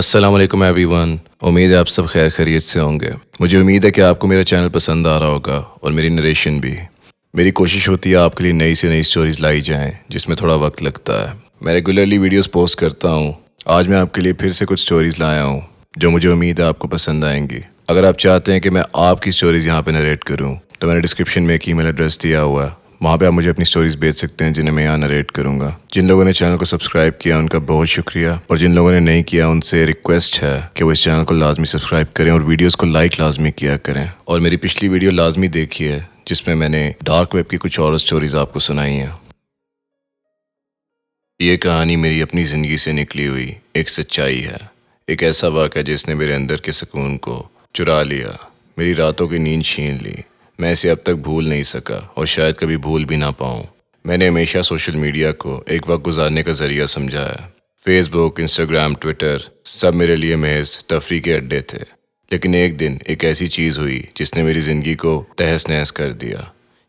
السلام علیکم every one, امید ہے آپ سب خیر خیریت سے ہوں گے۔ مجھے امید ہے کہ آپ کو میرا چینل پسند آ رہا ہوگا اور میری نریشن بھی۔ میری کوشش ہوتی ہے آپ کے لیے نئی سے نئی سٹوریز لائی جائیں جس میں تھوڑا وقت لگتا ہے۔ میں ریگولرلی ویڈیوز پوسٹ کرتا ہوں۔ آج میں آپ کے لیے پھر سے کچھ سٹوریز لایا ہوں جو مجھے امید ہے آپ کو پسند آئیں گی۔ اگر آپ چاہتے ہیں کہ میں آپ کی سٹوریز یہاں پہ نریٹ کروں تو میں نے ڈسکرپشن میں ایک ای میل ایڈریس دیا ہوا ہے، وہاں پہ آپ مجھے اپنی سٹوریز بھیج سکتے ہیں جنہیں میں یہاں نریٹ کروں گا۔ جن لوگوں نے چینل کو سبسکرائب کیا ان کا بہت شکریہ، اور جن لوگوں نے نہیں کیا ان سے ریکویسٹ ہے کہ وہ اس چینل کو لازمی سبسکرائب کریں اور ویڈیوز کو لائک لازمی کیا کریں، اور میری پچھلی ویڈیو لازمی دیکھیے جس میں نے ڈارک ویب کی کچھ اور سٹوریز آپ کو سنائی ہیں۔ یہ کہانی میری اپنی زندگی سے نکلی ہوئی ایک سچائی ہے، ایک ایسا واقعہ جس نے میرے اندر کے سکون کو چرا لیا، میری راتوں کی نیند چھین لی۔ میں اسے اب تک بھول نہیں سکا اور شاید کبھی بھول بھی نہ پاؤں۔ میں نے ہمیشہ سوشل میڈیا کو ایک وقت گزارنے کا ذریعہ سمجھا ہے۔ فیس بک، انسٹاگرام، ٹویٹر، سب میرے لیے محض تفریح کے اڈے تھے۔ لیکن ایک دن ایک ایسی چیز ہوئی جس نے میری زندگی کو تہس نہس کر دیا۔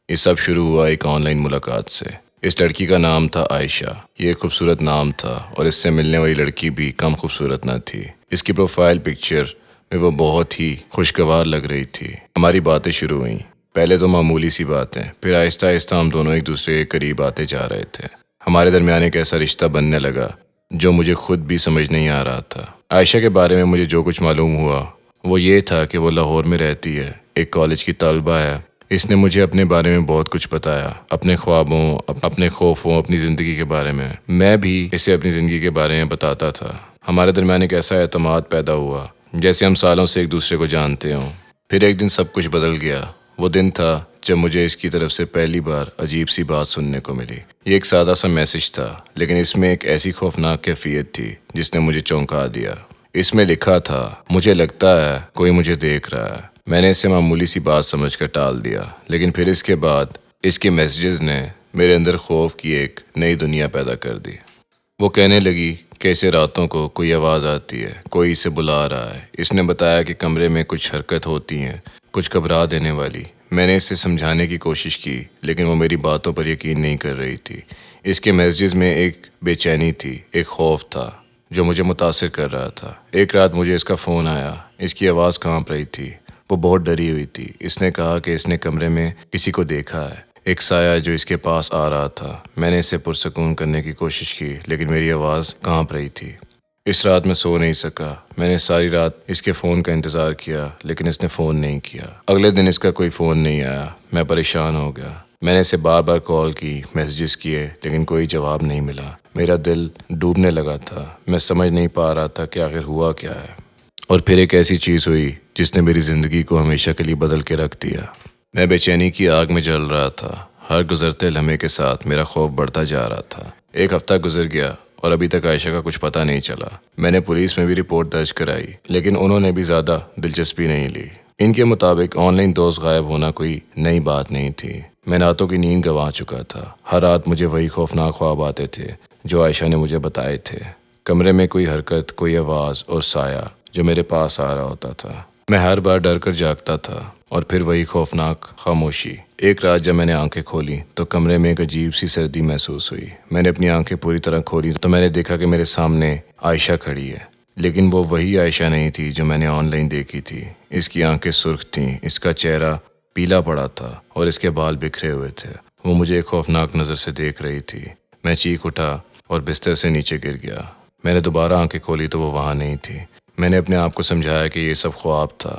یہ سب شروع ہوا ایک آن لائن ملاقات سے۔ اس لڑکی کا نام تھا عائشہ۔ یہ ایک خوبصورت نام تھا اور اس سے ملنے والی لڑکی بھی کم خوبصورت نہ تھی۔ اس کی پروفائل پکچر میں وہ بہت ہی خوشگوار لگ رہی تھی۔ ہماری باتیں شروع ہوئیں۔ پہلے تو معمولی سی باتیں، پھر آہستہ آہستہ ہم دونوں ایک دوسرے کے قریب آتے جا رہے تھے۔ ہمارے درمیان ایک ایسا رشتہ بننے لگا جو مجھے خود بھی سمجھ نہیں آ رہا تھا۔ عائشہ کے بارے میں مجھے جو کچھ معلوم ہوا وہ یہ تھا کہ وہ لاہور میں رہتی ہے، ایک کالج کی طالبہ ہے۔ اس نے مجھے اپنے بارے میں بہت کچھ بتایا، اپنے خوابوں، اپنے خوفوں، اپنی زندگی کے بارے میں۔ میں بھی اسے اپنی زندگی کے بارے میں بتاتا تھا۔ ہمارے درمیان ایک ایسا اعتماد پیدا ہوا جیسے ہم سالوں سے ایک دوسرے کو جانتے ہوں۔ پھر ایک دن سب کچھ بدل گیا۔ وہ دن تھا جب مجھے اس کی طرف سے پہلی بار عجیب سی بات سننے کو ملی۔ یہ ایک سادہ سا میسج تھا، لیکن اس میں ایک ایسی خوفناک کیفیت تھی جس نے مجھے چونکا دیا۔ اس میں لکھا تھا، مجھے لگتا ہے کوئی مجھے دیکھ رہا ہے۔ میں نے اسے معمولی سی بات سمجھ کر ٹال دیا، لیکن پھر اس کے بعد اس کے میسیجز نے میرے اندر خوف کی ایک نئی دنیا پیدا کر دی۔ وہ کہنے لگی کہ اسے راتوں کو کوئی آواز آتی ہے، کوئی اسے بلا رہا ہے۔ اس نے بتایا کہ کمرے میں کچھ حرکت ہوتی ہیں، کچھ گھبرا دینے والی۔ میں نے اسے سمجھانے کی کوشش کی، لیکن وہ میری باتوں پر یقین نہیں کر رہی تھی۔ اس کے میسیجز میں ایک بے چینی تھی، ایک خوف تھا جو مجھے متاثر کر رہا تھا۔ ایک رات مجھے اس کا فون آیا۔ اس کی آواز کانپ رہی تھی، وہ بہت ڈری ہوئی تھی۔ اس نے کہا کہ اس نے کمرے میں کسی کو دیکھا ہے، ایک سایہ جو اس کے پاس آ رہا تھا۔ میں نے اسے پرسکون کرنے کی کوشش کی، لیکن میری آواز کانپ رہی تھی۔ اس رات میں سو نہیں سکا۔ میں نے ساری رات اس کے فون کا انتظار کیا، لیکن اس نے فون نہیں کیا۔ اگلے دن اس کا کوئی فون نہیں آیا۔ میں پریشان ہو گیا۔ میں نے اسے بار بار کال کی، میسیجز کیے، لیکن کوئی جواب نہیں ملا۔ میرا دل ڈوبنے لگا تھا۔ میں سمجھ نہیں پا رہا تھا کہ آخر ہوا کیا ہے۔ اور پھر ایک ایسی چیز ہوئی جس نے میری زندگی کو ہمیشہ کے لیے بدل کے رکھ دیا۔ میں بے چینی کی آگ میں جل رہا تھا۔ ہر گزرتے لمحے کے ساتھ میرا خوف بڑھتا جا رہا تھا۔ ایک ہفتہ گزر گیا اور ابھی تک عائشہ کا کچھ پتہ نہیں چلا۔ میں نے پولیس میں بھی رپورٹ درج کرائی، لیکن انہوں نے بھی زیادہ دلچسپی نہیں لی۔ ان کے مطابق آن لائن دوست غائب ہونا کوئی نئی بات نہیں تھی۔ میں راتوں کی نیند گنوا چکا تھا۔ ہر رات مجھے وہی خوفناک خواب آتے تھے جو عائشہ نے مجھے بتائے تھے۔ کمرے میں کوئی حرکت، کوئی آواز اور سایہ جو میرے پاس آ رہا ہوتا تھا۔ میں ہر بار ڈر کر جاگتا تھا، اور پھر وہی خوفناک خاموشی۔ ایک رات جب میں نے آنکھیں کھولی تو کمرے میں ایک عجیب سی سردی محسوس ہوئی۔ میں نے اپنی آنکھیں پوری طرح کھولی تو میں نے دیکھا کہ میرے سامنے عائشہ کھڑی ہے، لیکن وہ وہی عائشہ نہیں تھی جو میں نے آن لائن دیکھی تھی۔ اس کی آنکھیں سرخ تھیں، اس کا چہرہ پیلا پڑا تھا اور اس کے بال بکھرے ہوئے تھے۔ وہ مجھے ایک خوفناک نظر سے دیکھ رہی تھی۔ میں چیخ اٹھا اور بستر سے نیچے گر گیا۔ میں نے دوبارہ آنکھیں کھولی تو وہ وہاں نہیں تھی۔ میں نے اپنے آپ کو سمجھایا کہ یہ سب خواب تھا،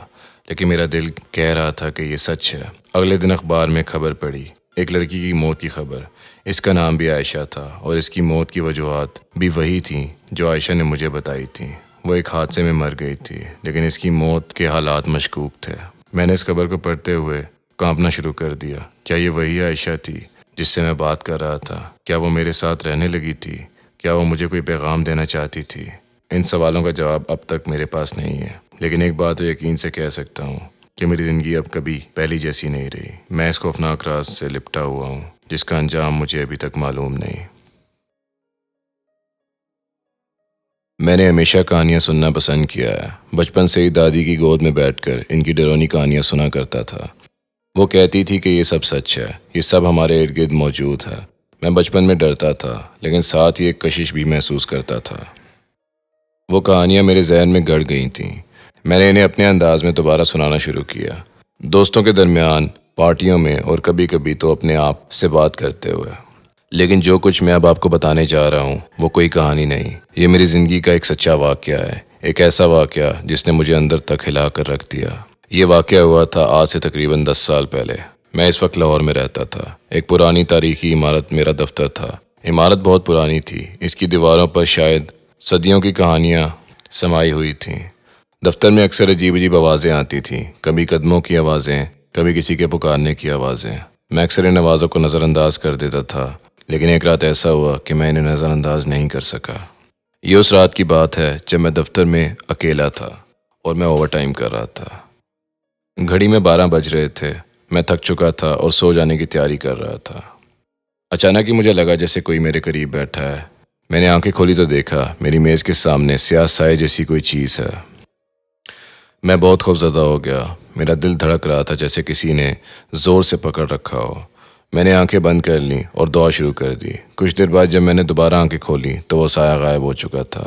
لیکن میرا دل کہہ رہا تھا کہ یہ سچ ہے۔ اگلے دن اخبار میں خبر پڑھی، ایک لڑکی کی موت کی خبر۔ اس کا نام بھی عائشہ تھا اور اس کی موت کی وجوہات بھی وہی تھیں جو عائشہ نے مجھے بتائی تھیں۔ وہ ایک حادثے میں مر گئی تھی، لیکن اس کی موت کے حالات مشکوک تھے۔ میں نے اس خبر کو پڑھتے ہوئے کانپنا شروع کر دیا۔ کیا یہ وہی عائشہ تھی جس سے میں بات کر رہا تھا؟ کیا وہ میرے ساتھ رہنے لگی تھی؟ کیا وہ مجھے کوئی پیغام دینا چاہتی تھی؟ ان سوالوں کا جواب اب تک میرے پاس نہیں ہے، لیکن ایک بات تو یقین سے کہہ سکتا ہوں کہ میری زندگی اب کبھی پہلی جیسی نہیں رہی۔ میں اس خوفناک راز سے لپٹا ہوا ہوں جس کا انجام مجھے ابھی تک معلوم نہیں۔ میں نے ہمیشہ کہانیاں سننا پسند کیا ہے۔ بچپن سے ہی دادی کی گود میں بیٹھ کر ان کی ڈرونی کہانیاں سنا کرتا تھا۔ وہ کہتی تھی کہ یہ سب سچ ہے، یہ سب ہمارے ارد گرد موجود ہے۔ میں بچپن میں ڈرتا تھا، لیکن ساتھ ہی ایک کشش بھی محسوس کرتا تھا۔ وہ کہانیاں میرے ذہن میں گڑ گئی تھیں۔ میں نے انہیں اپنے انداز میں دوبارہ سنانا شروع کیا، دوستوں کے درمیان، پارٹیوں میں اور کبھی کبھی تو اپنے آپ سے بات کرتے ہوئے۔ لیکن جو کچھ میں اب آپ کو بتانے جا رہا ہوں وہ کوئی کہانی نہیں، یہ میری زندگی کا ایک سچا واقعہ ہے، ایک ایسا واقعہ جس نے مجھے اندر تک ہلا کر رکھ دیا۔ یہ واقعہ ہوا تھا آج سے تقریباً 10 سال پہلے۔ میں اس وقت لاہور میں رہتا تھا۔ ایک پرانی تاریخی عمارت میرا دفتر تھا۔ عمارت بہت پرانی تھی، اس کی دیواروں پر شاید صدیوں کی کہانیاں سمائی ہوئی تھیں۔ دفتر میں اکثر عجیب عجیب آوازیں آتی تھیں، کبھی قدموں کی آوازیں، کبھی کسی کے پکارنے کی آوازیں۔ میں اکثر ان آوازوں کو نظر انداز کر دیتا تھا، لیکن ایک رات ایسا ہوا کہ میں انہیں نظر انداز نہیں کر سکا۔ یہ اس رات کی بات ہے جب میں دفتر میں اکیلا تھا اور میں اوور ٹائم کر رہا تھا۔ گھڑی میں 12 بج رہے تھے، میں تھک چکا تھا اور سو جانے کی تیاری کر رہا تھا۔ اچانک ہی مجھے لگا جیسے کوئی میرے قریب بیٹھا ہے۔ میں نے آنکھیں کھولی تو دیکھا میری میز کے سامنے سیاہ سائے جیسی کوئی چیز ہے۔ میں بہت خوفزدہ ہو گیا، میرا دل دھڑک رہا تھا جیسے کسی نے زور سے پکڑ رکھا ہو۔ میں نے آنکھیں بند کر لیں اور دعا شروع کر دی۔ کچھ دیر بعد جب میں نے دوبارہ آنکھیں کھولی تو وہ سایہ غائب ہو چکا تھا۔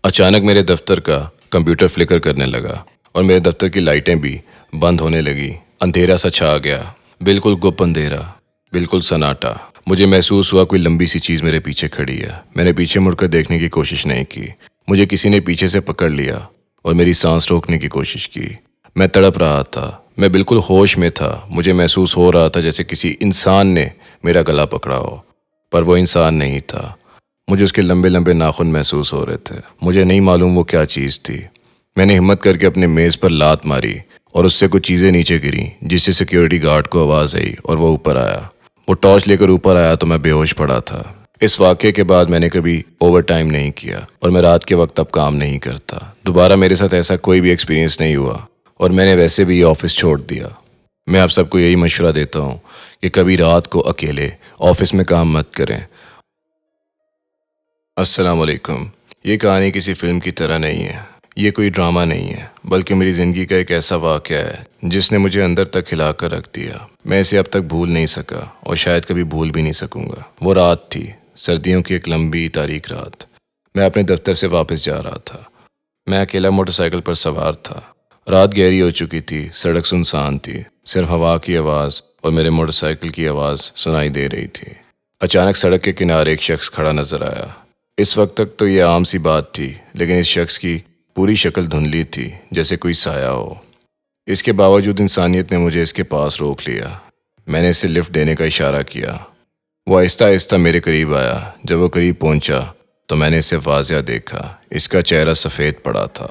اچانک میرے دفتر کا کمپیوٹر فلکر کرنے لگا اور میرے دفتر کی لائٹیں بھی بند ہونے لگی۔ اندھیرا سا چھا گیا، بالکل گپ اندھیرا، بالکل سناٹا۔ مجھے محسوس ہوا کوئی لمبی سی چیز میرے پیچھے کھڑی ہے۔ میں نے پیچھے مڑ کر دیکھنے کی کوشش نہیں کی، مجھے کسی نے پیچھے سے پکڑ لیا اور میری سانس روکنے کی کوشش کی۔ میں تڑپ رہا تھا، میں بالکل ہوش میں تھا۔ مجھے محسوس ہو رہا تھا جیسے کسی انسان نے میرا گلا پکڑا ہو، پر وہ انسان نہیں تھا۔ مجھے اس کے لمبے لمبے ناخن محسوس ہو رہے تھے۔ مجھے نہیں معلوم وہ کیا چیز تھی۔ میں نے ہمت کر کے اپنے میز پر لات ماری اور اس سے کچھ چیزیں نیچے گریں، جس سے سیکیورٹی گارڈ کو آواز آئی اور وہ اوپر آیا۔ وہ ٹارچ لے کر اوپر آیا تو میں بے ہوش پڑا تھا۔ اس واقعے کے بعد میں نے کبھی اوور ٹائم نہیں کیا اور میں رات کے وقت اب کام نہیں کرتا۔ دوبارہ میرے ساتھ ایسا کوئی بھی ایکسپیرینس نہیں ہوا اور میں نے ویسے بھی یہ آفس چھوڑ دیا۔ میں آپ سب کو یہی مشورہ دیتا ہوں کہ کبھی رات کو اکیلے آفس میں کام مت کریں۔ السلام علیکم۔ یہ کہانی کسی فلم کی طرح نہیں ہے، یہ کوئی ڈرامہ نہیں ہے، بلکہ میری زندگی کا ایک ایسا واقعہ ہے جس نے مجھے اندر تک ہلا کر رکھ دیا۔ میں اسے اب تک بھول نہیں سکا اور شاید کبھی بھول بھی نہیں سکوں گا۔ وہ رات تھی، سردیوں کی ایک لمبی تاریک رات۔ میں اپنے دفتر سے واپس جا رہا تھا۔ میں اکیلا موٹر سائیکل پر سوار تھا۔ رات گہری ہو چکی تھی، سڑک سنسان تھی، صرف ہوا کی آواز اور میرے موٹر سائیکل کی آواز سنائی دے رہی تھی۔ اچانک سڑک کے کنارے ایک شخص کھڑا نظر آیا۔ اس وقت تک تو یہ عام سی بات تھی، لیکن اس شخص کی پوری شکل دھندلی تھی، جیسے کوئی سایہ ہو۔ اس کے باوجود انسانیت نے مجھے اس کے پاس روک لیا۔ میں نے اسے لفٹ دینے کا اشارہ کیا۔ وہ آہستہ آہستہ میرے قریب آیا۔ جب وہ قریب پہنچا تو میں نے اسے واضح دیکھا۔ اس کا چہرہ سفید پڑا تھا،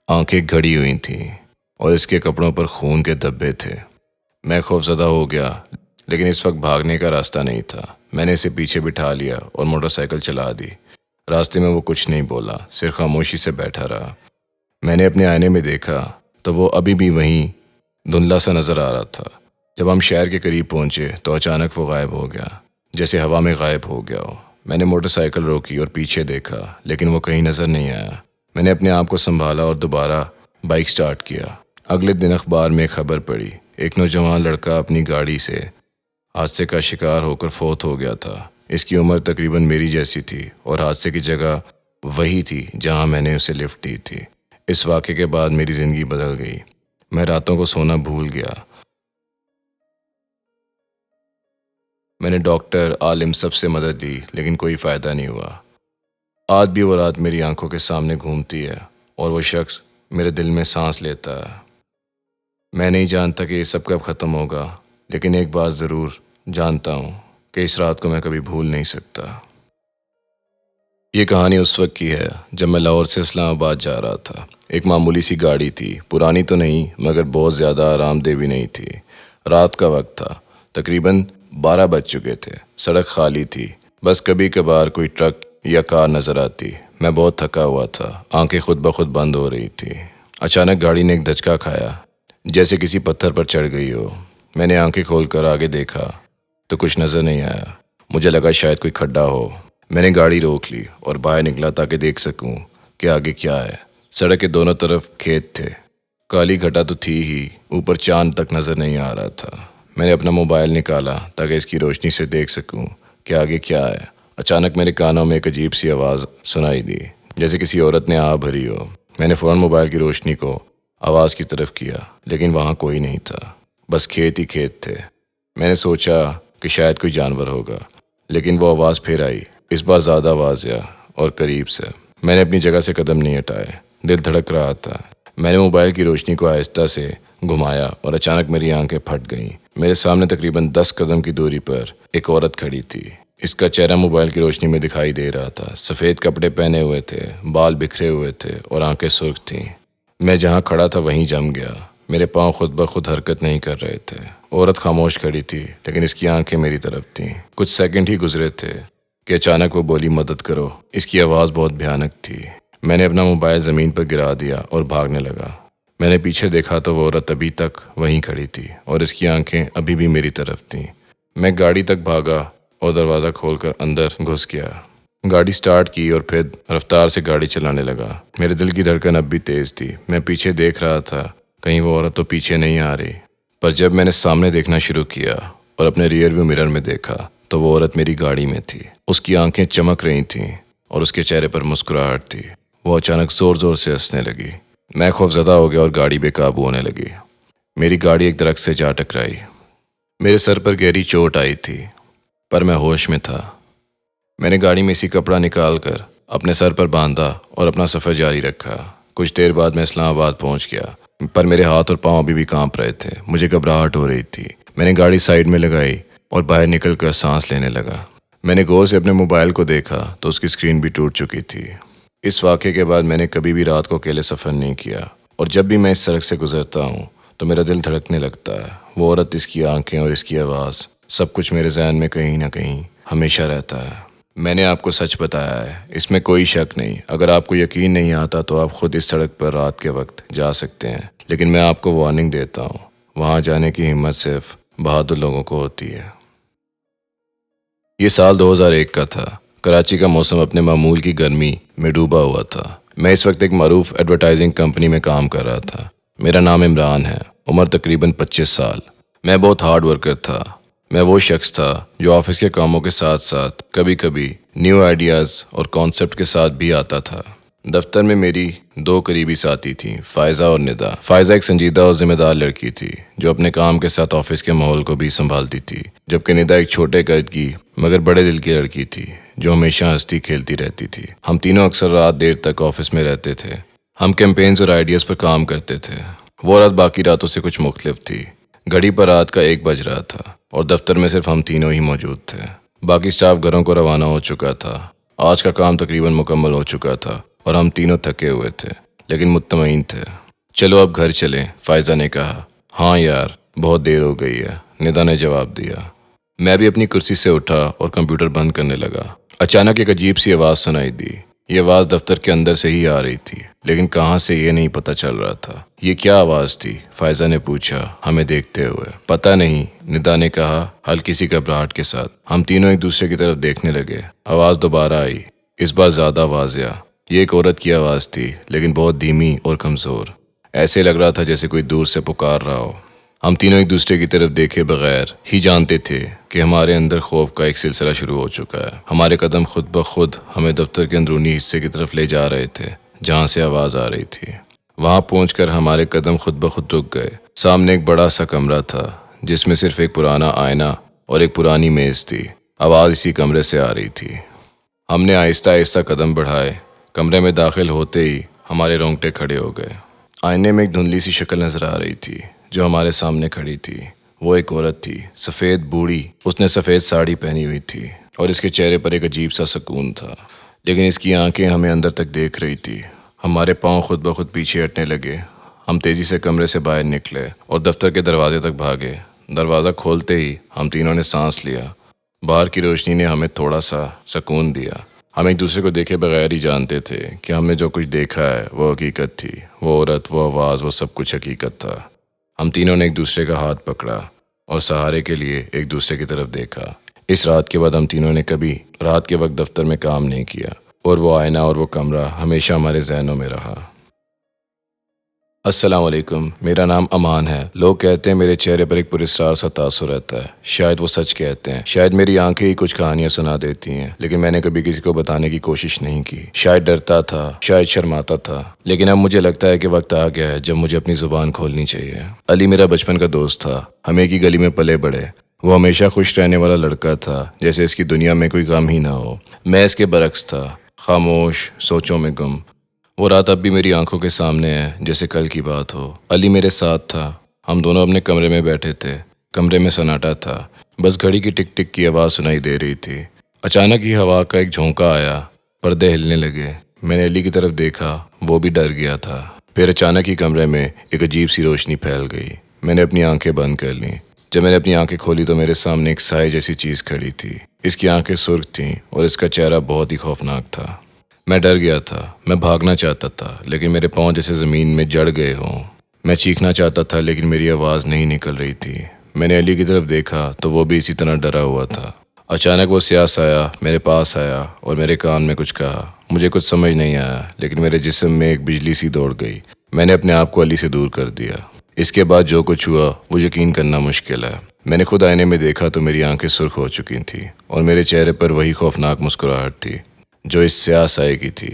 آنکھیں گھڑی ہوئی تھیں اور اس کے کپڑوں پر خون کے دھبے تھے۔ میں خوفزدہ ہو گیا، لیکن اس وقت بھاگنے کا راستہ نہیں تھا۔ میں نے اسے پیچھے بٹھا لیا اور موٹر سائیکل چلا دی۔ راستے میں وہ کچھ نہیں بولا، صرف خاموشی سے بیٹھا رہا۔ میں نے اپنے آئینے میں دیکھا تو وہ ابھی بھی وہیں دھندلا سا نظر آ رہا تھا۔ جب ہم شہر کے قریب پہنچے تو اچانک وہ غائب ہو گیا، جیسے ہوا میں غائب ہو گیا ہو۔ میں نے موٹر سائیکل روکی اور پیچھے دیکھا، لیکن وہ کہیں نظر نہیں آیا۔ میں نے اپنے آپ کو سنبھالا اور دوبارہ بائک سٹارٹ کیا۔ اگلے دن اخبار میں ایک خبر پڑھی، ایک نوجوان لڑکا اپنی گاڑی سے حادثے کا شکار ہو کر فوت ہو گیا تھا۔ اس کی عمر تقریباً میری جیسی تھی اور حادثے کی جگہ وہی تھی جہاں میں نے اسے لفٹ دی تھی۔ اس واقعے کے بعد میری زندگی بدل گئی۔ میں راتوں کو سونا بھول گیا۔ میں نے ڈاکٹر، عالم، سب سے مدد لی، لیکن کوئی فائدہ نہیں ہوا۔ آج بھی وہ رات میری آنکھوں کے سامنے گھومتی ہے اور وہ شخص میرے دل میں سانس لیتا ہے۔ میں نہیں جانتا کہ یہ سب کب ختم ہوگا، لیکن ایک بات ضرور جانتا ہوں کہ اس رات کو میں کبھی بھول نہیں سکتا۔ یہ کہانی اس وقت کی ہے جب میں لاہور سے اسلام آباد جا رہا تھا۔ ایک معمولی سی گاڑی تھی، پرانی تو نہیں مگر بہت زیادہ آرام دہ بھی نہیں تھی۔ رات کا وقت تھا، تقریباً 12 بج چکے تھے۔ سڑک خالی تھی، بس کبھی کبھار کوئی ٹرک یا کار نظر آتی۔ میں بہت تھکا ہوا تھا، آنکھیں خود بخود بند ہو رہی تھی۔ اچانک گاڑی نے ایک دھچکا کھایا، جیسے کسی پتھر پر چڑھ گئی ہو۔ میں نے آنکھیں کھول کر آگے دیکھا تو کچھ نظر نہیں آیا۔ مجھے لگا شاید کوئی کھڈا ہو۔ میں نے گاڑی روک لی اور باہر نکلا تاکہ دیکھ سکوں کہ آگے کیا ہے۔ سڑک کے دونوں طرف کھیت تھے، کالی گھٹا تو تھی ہی، اوپر چاند تک نظر نہیں آ رہا تھا۔ میں نے اپنا موبائل نکالا تاکہ اس کی روشنی سے دیکھ سکوں کہ آگے کیا ہے۔ اچانک میرے کانوں میں ایک عجیب سی آواز سنائی دی، جیسے کسی عورت نے آ بھری ہو۔ میں نے فوراً موبائل کی روشنی کو آواز کی طرف کیا، لیکن وہاں کوئی نہیں تھا، بس کھیت ہی کھیت تھے۔ میں نے سوچا کہ شاید کوئی جانور ہوگا، لیکن وہ آواز پھر آئی، اس بار زیادہ واضح اور قریب سے۔ میں نے اپنی جگہ سے قدم نہیں ہٹائے، دل دھڑک رہا تھا۔ میں نے موبائل کی روشنی کو آہستہ سے گھمایا اور اچانک میری آنکھیں پھٹ گئیں۔ میرے سامنے تقریباً 10 قدم کی دوری پر ایک عورت کھڑی تھی۔ اس کا چہرہ موبائل کی روشنی میں دکھائی دے رہا تھا۔ سفید کپڑے پہنے ہوئے تھے، بال بکھرے ہوئے تھے اور آنکھیں سرخ تھیں۔ میں جہاں کھڑا تھا وہیں جم گیا۔ میرے پاؤں خود بخود حرکت نہیں کر رہے تھے۔ عورت خاموش کھڑی تھی، لیکن اس کی آنکھیں میری طرف تھیں۔ کچھ سیکنڈ ہی گزرے تھے کہ اچانک وہ بولی، مدد کرو۔ اس کی آواز بہت بھیانک تھی۔ میں نے اپنا موبائل زمین پر گرا دیا اور بھاگنے لگا۔ میں نے پیچھے دیکھا تو وہ عورت ابھی تک وہیں کھڑی تھی اور اس کی آنکھیں ابھی بھی میری طرف تھیں۔ میں گاڑی تک بھاگا اور دروازہ کھول کر اندر گھس گیا۔ گاڑی سٹارٹ کی اور پھر رفتار سے گاڑی چلانے لگا۔ میرے دل کی دھڑکن اب بھی تیز تھی۔ میں پیچھے دیکھ رہا تھا، کہیں وہ عورت تو پیچھے نہیں آ رہی۔ پر جب میں نے سامنے دیکھنا شروع کیا اور اپنے ریئر ویو مرر میں دیکھا تو وہ عورت میری گاڑی میں تھی۔ اس کی آنکھیں چمک رہی تھیں اور اس کے چہرے پر مسکراہٹ تھی۔ وہ اچانک زور زور سے ہنسنے لگی۔ میں خوفزدہ ہو گیا اور گاڑی بے قابو ہونے لگی۔ میری گاڑی ایک درخت سے جا ٹکرائی۔ میرے سر پر گہری چوٹ آئی تھی، پر میں ہوش میں تھا۔ میں نے گاڑی میں اسی کپڑا نکال کر اپنے سر پر باندھا اور اپنا سفر جاری رکھا۔ کچھ دیر بعد میں اسلام آباد پہنچ گیا، پر میرے ہاتھ اور پاؤں ابھی بھی کانپ رہے تھے۔ مجھے گھبراہٹ ہو رہی تھی۔ میں نے گاڑی سائیڈ میں لگائی اور باہر نکل کر سانس لینے لگا۔ میں نے غور سے اپنے موبائل کو دیکھا تو اس کی اسکرین بھی ٹوٹ چکی تھی۔ اس واقعے کے بعد میں نے کبھی بھی رات کو اکیلے سفر نہیں کیا، اور جب بھی میں اس سڑک سے گزرتا ہوں تو میرا دل دھڑکنے لگتا ہے۔ وہ عورت، اس کی آنکھیں اور اس کی آواز، سب کچھ میرے ذہن میں کہیں نہ کہیں ہمیشہ رہتا ہے۔ میں نے آپ کو سچ بتایا ہے، اس میں کوئی شک نہیں۔ اگر آپ کو یقین نہیں آتا تو آپ خود اس سڑک پر رات کے وقت جا سکتے ہیں، لیکن میں آپ کو وارننگ دیتا ہوں، وہاں جانے کی ہمت صرف بہادر لوگوں کو ہوتی ہے۔ یہ سال 2001 کا تھا۔ کراچی کا موسم اپنے معمول کی گرمی میں ڈوبا ہوا تھا۔ میں اس وقت ایک معروف ایڈورٹائزنگ کمپنی میں کام کر رہا تھا۔ میرا نام عمران ہے، عمر تقریباً 25 سال۔ میں بہت ہارڈ ورکر تھا۔ میں وہ شخص تھا جو آفس کے کاموں کے ساتھ ساتھ کبھی کبھی نیو آئیڈیاز اور کانسیپٹ کے ساتھ بھی آتا تھا۔ دفتر میں میری 2 قریبی ساتھی تھیں، فائزہ اور ندا۔ فائزہ ایک سنجیدہ اور ذمہ دار لڑکی تھی جو اپنے کام کے ساتھ آفس کے ماحول کو بھی سنبھالتی تھی، جبکہ ندا ایک چھوٹے قد کی مگر بڑے دل کی لڑکی تھی جو ہمیشہ ہنستی کھیلتی رہتی تھی۔ ہم تینوں اکثر رات دیر تک آفس میں رہتے تھے۔ ہم کیمپینز اور آئیڈیاز پر کام کرتے تھے۔ وہ رات باقی راتوں سے کچھ مختلف تھی۔ گھڑی پر رات کا 1 بج رہا تھا اور دفتر میں صرف ہم تینوں ہی موجود تھے۔ باقی سٹاف گھروں کو روانہ ہو چکا تھا۔ آج کا کام تقریباً مکمل ہو چکا تھا اور ہم تینوں تھکے ہوئے تھے لیکن مطمئن تھے۔ چلو اب گھر چلیں، فائزہ نے کہا۔ ہاں یار، بہت دیر ہو گئی ہے، ندا نے جواب دیا۔ میں بھی اپنی کرسی سے اٹھا اور کمپیوٹر بند کرنے لگا۔ اچانک ایک عجیب سی آواز سنائی دی۔ یہ آواز دفتر کے اندر سے ہی آ رہی تھی، لیکن کہاں سے یہ نہیں پتہ چل رہا تھا۔ یہ کیا آواز تھی؟ فائزہ نے پوچھا ہمیں دیکھتے ہوئے۔ پتہ نہیں، ندا نے کہا ہلکی سی گھبراہٹ کے ساتھ۔ ہم تینوں ایک دوسرے کی طرف دیکھنے لگے۔ آواز دوبارہ آئی، اس بار زیادہ واضح۔ یہ ایک عورت کی آواز تھی، لیکن بہت دھیمی اور کمزور۔ ایسے لگ رہا تھا جیسے کوئی دور سے پکار رہا ہو۔ ہم تینوں ایک دوسرے کی طرف دیکھے بغیر ہی جانتے تھے کہ ہمارے اندر خوف کا ایک سلسلہ شروع ہو چکا ہے۔ ہمارے قدم خود بخود ہمیں دفتر کے اندرونی حصے کی طرف لے جا رہے تھے جہاں سے آواز آ رہی تھی۔ وہاں پہنچ کر ہمارے قدم خود بخود رک گئے۔ سامنے ایک بڑا سا کمرہ تھا جس میں صرف ایک پرانا آئینہ اور ایک پرانی میز تھی۔ آواز اسی کمرے سے آ رہی تھی۔ ہم نے آہستہ آہستہ قدم بڑھائے۔ کمرے میں داخل ہوتے ہی ہمارے رونگٹے کھڑے ہو گئے۔ آئینے میں ایک دھندلی سی شکل نظر آ رہی تھی جو ہمارے سامنے کھڑی تھی۔ وہ ایک عورت تھی، سفید بوڑھی۔ اس نے سفید ساڑی پہنی ہوئی تھی اور اس کے چہرے پر ایک عجیب سا سکون تھا، لیکن اس کی آنکھیں ہمیں اندر تک دیکھ رہی تھی۔ ہمارے پاؤں خود بخود پیچھے ہٹنے لگے۔ ہم تیزی سے کمرے سے باہر نکلے اور دفتر کے دروازے تک بھاگے۔ دروازہ کھولتے ہی ہم تینوں نے سانس لیا۔ باہر کی روشنی نے ہمیں تھوڑا سا سکون دیا۔ ہم ایک دوسرے کو دیکھے بغیر ہی جانتے تھے کہ ہم نے جو کچھ دیکھا ہے وہ حقیقت تھی۔ وہ عورت، وہ آواز، وہ سب کچھ حقیقت تھا۔ ہم تینوں نے ایک دوسرے کا ہاتھ پکڑا اور سہارے کے لیے ایک دوسرے کی طرف دیکھا۔ اس رات کے بعد ہم تینوں نے کبھی رات کے وقت دفتر میں کام نہیں کیا، اور وہ آئینہ اور وہ کمرہ ہمیشہ ہمارے ذہنوں میں رہا۔ السلام علیکم، میرا نام امان ہے۔ لوگ کہتے ہیں میرے چہرے پر ایک پراسرار سا تاثر رہتا ہے۔ شاید وہ سچ کہتے ہیں، شاید میری آنکھیں ہی کچھ کہانیاں سنا دیتی ہیں، لیکن میں نے کبھی کسی کو بتانے کی کوشش نہیں کی۔ شاید ڈرتا تھا، شاید شرماتا تھا، لیکن اب مجھے لگتا ہے کہ وقت آ گیا ہے جب مجھے اپنی زبان کھولنی چاہیے۔ علی میرا بچپن کا دوست تھا، ہم ایک ہی گلی میں پلے بڑھے۔ وہ ہمیشہ خوش رہنے والا لڑکا تھا، جیسے اس کی دنیا میں کوئی غم ہی نہ ہو۔ میں اس کے برعکس تھا، خاموش، سوچوں میں گم۔ وہ رات اب بھی میری آنکھوں کے سامنے ہے، جیسے کل کی بات ہو۔ علی میرے ساتھ تھا، ہم دونوں اپنے کمرے میں بیٹھے تھے۔ کمرے میں سناٹا تھا، بس گھڑی کی ٹک ٹک کی آواز سنائی دے رہی تھی۔ اچانک ہی ہوا کا ایک جھونکا آیا، پردے ہلنے لگے۔ میں نے علی کی طرف دیکھا، وہ بھی ڈر گیا تھا۔ پھر اچانک ہی کمرے میں ایک عجیب سی روشنی پھیل گئی۔ میں نے اپنی آنکھیں بند کر لیں۔ جب میں نے اپنی آنکھیں کھولی تو میرے سامنے ایک سائے جیسی چیز کھڑی تھی۔ اس کی آنکھیں سرخ تھیں اور اس کا چہرہ بہت ہی خوفناک تھا۔ میں ڈر گیا تھا، میں بھاگنا چاہتا تھا، لیکن میرے پاؤں جیسے زمین میں جڑ گئے ہوں۔ میں چیخنا چاہتا تھا، لیکن میری آواز نہیں نکل رہی تھی۔ میں نے علی کی طرف دیکھا تو وہ بھی اسی طرح ڈرا ہوا تھا۔ اچانک وہ سیاہ سایہ میرے پاس آیا اور میرے کان میں کچھ کہا۔ مجھے کچھ سمجھ نہیں آیا، لیکن میرے جسم میں ایک بجلی سی دوڑ گئی۔ میں نے اپنے آپ کو علی سے دور کر دیا۔ اس کے بعد جو کچھ ہوا وہ یقین کرنا مشکل ہے۔ میں نے خود آئینے میں دیکھا تو میری آنکھیں سرخ ہو چکی تھیں اور میرے چہرے پر وہی خوفناک مسکراہٹ تھی جو اس سیاہ سائے کی تھی۔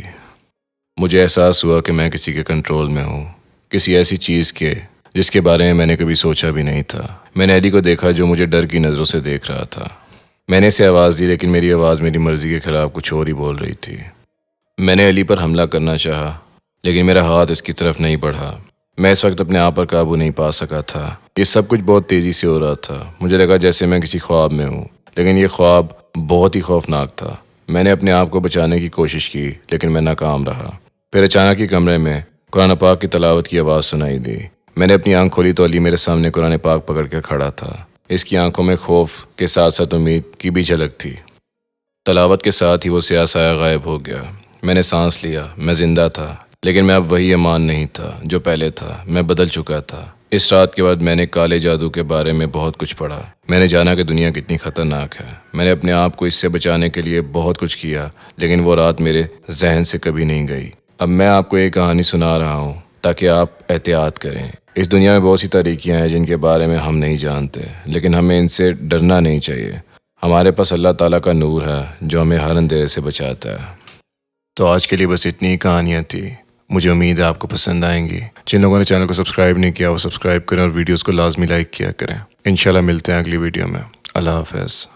مجھے احساس ہوا کہ میں کسی کے کنٹرول میں ہوں، کسی ایسی چیز کے جس کے بارے میں نے کبھی سوچا بھی نہیں تھا۔ میں نے علی کو دیکھا جو مجھے ڈر کی نظروں سے دیکھ رہا تھا۔ میں نے اسے آواز دی، لیکن میری آواز میری مرضی کے خلاف کچھ اور ہی بول رہی تھی۔ میں نے علی پر حملہ کرنا چاہا، لیکن میرا ہاتھ اس کی طرف نہیں بڑھا۔ میں اس وقت اپنے آپ پر قابو نہیں پا سکا تھا۔ یہ سب کچھ بہت تیزی سے ہو رہا تھا۔ مجھے لگا جیسے میں کسی خواب میں ہوں، لیکن یہ خواب بہت ہی خوفناک تھا۔ میں نے اپنے آپ کو بچانے کی کوشش کی، لیکن میں ناکام رہا۔ پھر اچانک ہی کمرے میں قرآن پاک کی تلاوت کی آواز سنائی دی۔ میں نے اپنی آنکھ کھولی تو علی میرے سامنے قرآن پاک پکڑ کر کھڑا تھا۔ اس کی آنکھوں میں خوف کے ساتھ ساتھ امید کی بھی جھلک تھی۔ تلاوت کے ساتھ ہی وہ سیاہ سایہ غائب ہو گیا۔ میں نے سانس لیا، میں زندہ تھا، لیکن میں اب وہی امان نہیں تھا جو پہلے تھا۔ میں بدل چکا تھا۔ اس رات کے بعد میں نے کالے جادو کے بارے میں بہت کچھ پڑھا۔ میں نے جانا کہ دنیا کتنی خطرناک ہے۔ میں نے اپنے آپ کو اس سے بچانے کے لیے بہت کچھ کیا، لیکن وہ رات میرے ذہن سے کبھی نہیں گئی۔ اب میں آپ کو ایک کہانی سنا رہا ہوں تاکہ آپ احتیاط کریں۔ اس دنیا میں بہت سی تاریکیاں ہیں جن کے بارے میں ہم نہیں جانتے، لیکن ہمیں ان سے ڈرنا نہیں چاہیے۔ ہمارے پاس اللہ تعالیٰ کا نور ہے جو ہمیں ہر اندھیرے سے بچاتا ہے۔ تو آج کے لیے بس اتنی ہی کہانیاں تھیں۔ مجھے امید ہے آپ کو پسند آئیں گی۔ جن لوگوں نے چینل کو سبسکرائب نہیں کیا وہ سبسکرائب کریں اور ویڈیوز کو لازمی لائک کیا کریں۔ انشاءاللہ ملتے ہیں اگلی ویڈیو میں۔ اللہ حافظ۔